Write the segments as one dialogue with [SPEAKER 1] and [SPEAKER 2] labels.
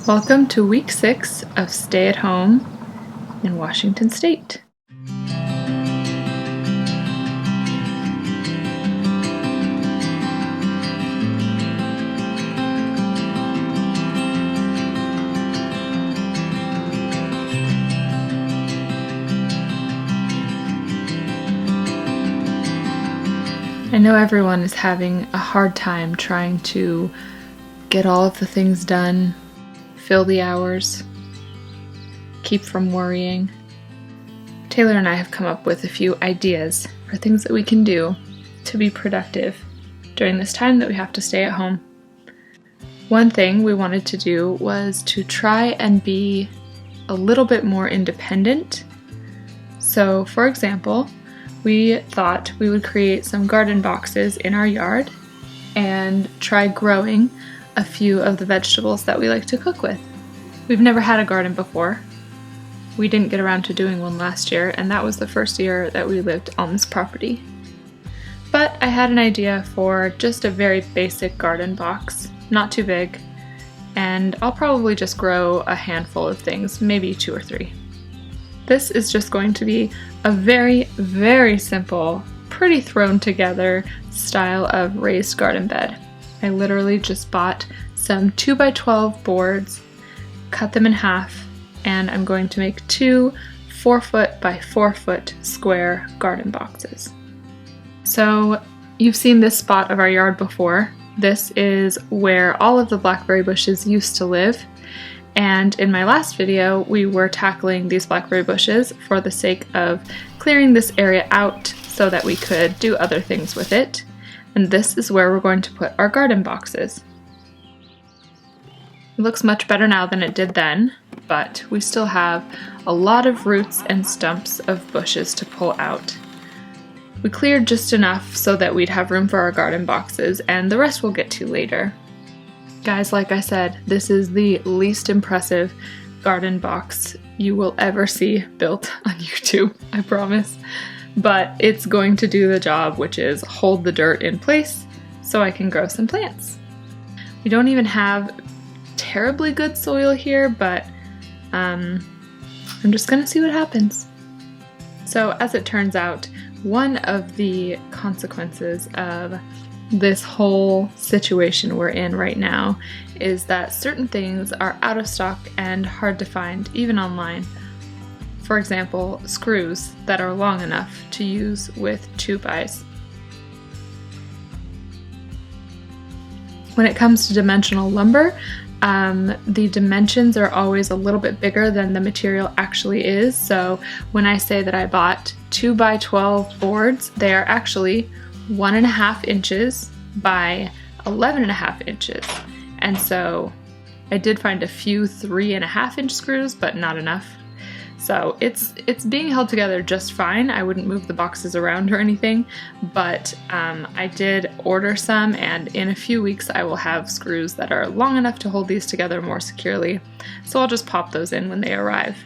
[SPEAKER 1] Welcome to week 6 of Stay at Home in Washington State. I know everyone is having a hard time trying to get all of the things done, fill the hours, keep from worrying. Taylor and I have come up with a few ideas for things that we can do to be productive during this time that we have to stay at home. One thing we wanted to do was to try and be a little bit more independent. So, for example, we thought we would create some garden boxes in our yard and try growing a few of the vegetables that we like to cook with. We've never had a garden before. We didn't get around to doing one last year, and that was the first year that we lived on this property. But I had an idea for just a very basic garden box, not too big, and I'll probably just grow a handful of things, maybe 2 or 3. This is just going to be a very, very simple, pretty thrown together style of raised garden bed. I literally just bought some 2x12 boards, cut them in half, and I'm going to make 2 4-foot by 4-foot square garden boxes. So you've seen this spot of our yard before. This is where all of the blackberry bushes used to live. And in my last video, we were tackling these blackberry bushes for the sake of clearing this area out so that we could do other things with it. And this is where we're going to put our garden boxes. It looks much better now than it did then, but we still have a lot of roots and stumps of bushes to pull out. We cleared just enough so that we'd have room for our garden boxes, and the rest we'll get to later. Guys, like I said, this is the least impressive garden box you will ever see built on YouTube, I promise. But it's going to do the job, which is hold the dirt in place so I can grow some plants. We don't even have terribly good soil here, but I'm just gonna see what happens. So as it turns out, one of the consequences of this whole situation we're in right now is that certain things are out of stock and hard to find, even online. For example, screws that are long enough to use with 2x. When it comes to dimensional lumber, the dimensions are always a little bit bigger than the material actually is. So when I say that I bought 2x12 boards, they are actually 1.5 inches by 11.5 inches. And so I did find a few 3.5-inch screws, but not enough. So it's being held together just fine. I wouldn't move the boxes around or anything, but I did order some, and in a few weeks I will have screws that are long enough to hold these together more securely. So I'll just pop those in when they arrive.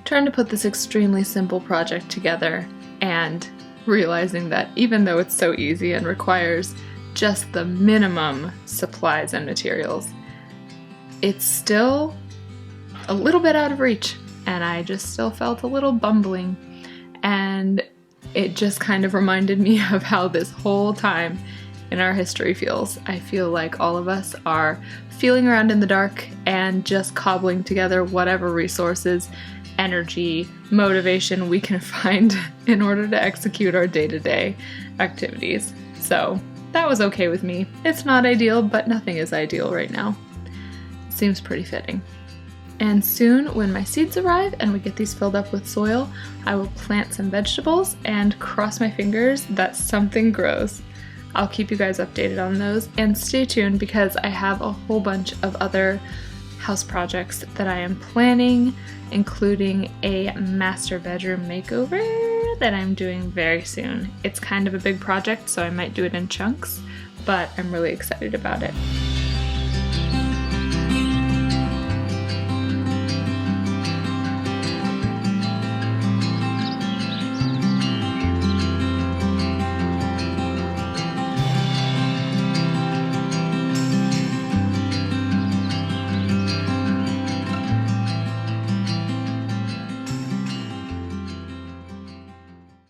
[SPEAKER 1] Trying to put this extremely simple project together and realizing that even though it's so easy and requires just the minimum supplies and materials, it's still a little bit out of reach, and I just still felt a little bumbling. And it just kind of reminded me of how this whole time in our history feels. I feel like all of us are feeling around in the dark and just cobbling together whatever resources, energy, motivation we can find in order to execute our day-to-day activities. So that was okay with me. It's not ideal, but nothing is ideal right now. Seems pretty fitting. And soon, when my seeds arrive and we get these filled up with soil, I will plant some vegetables and cross my fingers that something grows. I'll keep you guys updated on those, and stay tuned because I have a whole bunch of other house projects that I am planning, including a master bedroom makeover that I'm doing very soon. It's kind of a big project, so I might do it in chunks, but I'm really excited about it.